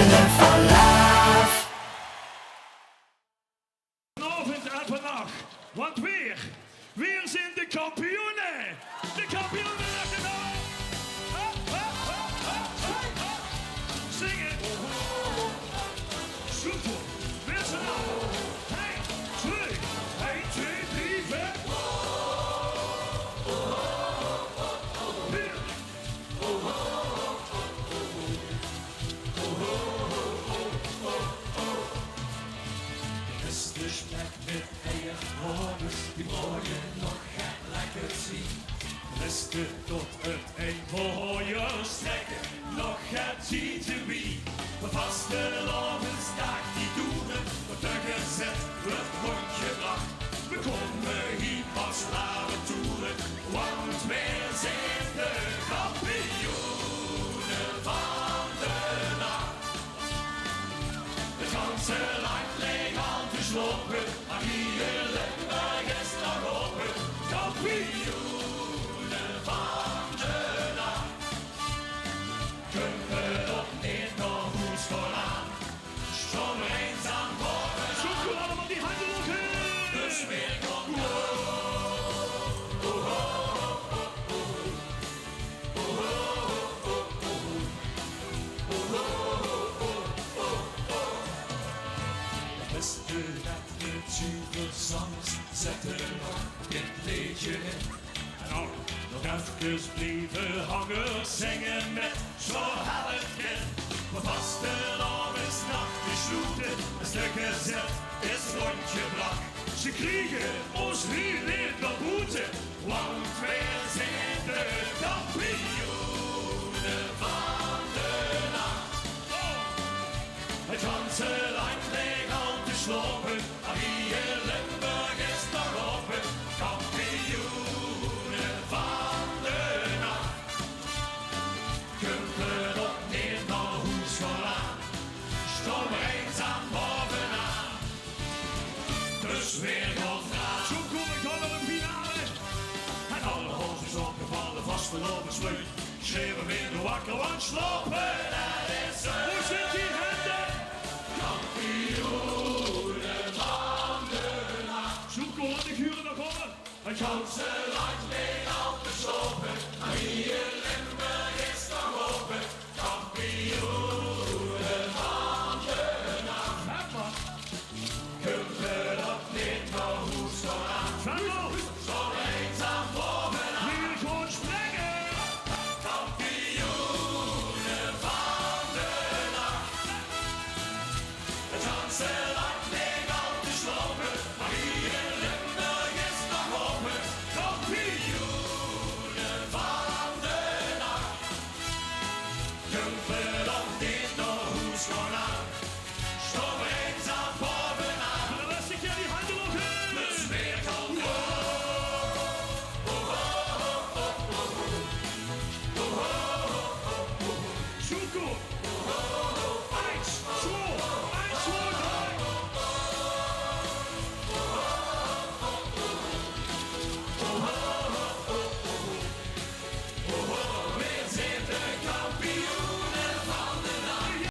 Kampioenen van Laaf. Vanavond en vannacht, want weer zijn de kampioenen. De kampioenen nationaal. Zingen. Super. Weer zijn er. 1, 2, 3, 4. Met eierhouders die morgen nog gaat lekker zien. Listen tot het eind voor je strekken, nog gaat zien te wie. De vaste lovensdag die doen het, wordt er gezet, wordt rondgebracht. We komen hier pas laten toeren, want wij zijn de kampioenen van de nacht. Het ganse land leeg al te slopen. Hier Limburg is nog open, kampioenen van de nacht. Kunnen op neer nog goed vooraan, stromen eens aan boven. Zo goed allemaal die handen nog in. Dus weer komt zangers zetten nog dit liedje in. En nog even blijven hangen, zingen met zo het kind. Maar vaste is nacht gesloten, een stuk gezet is rondje brak. Ze kriegen ons hier in de boete, want wij zijn de kampioenen van de nacht. Oh. Het ganse land leeg al te slopen, maar hier Limburg is nog open, kampioenen van de nacht. Kumpelen op neer naar Hoes vooraan, stromen eens aan bovenaan. Dus weer gaat raad. Zo kom ik dan naar de finale. En alle hoofdjes opgevallen, vastgelopen sluit. Schreeuwen weer de wakker, want slopen, dat is het. Hoe zit die handen? Kampioenen van de nacht. Zo kom ik de guren naar voren. Het ganse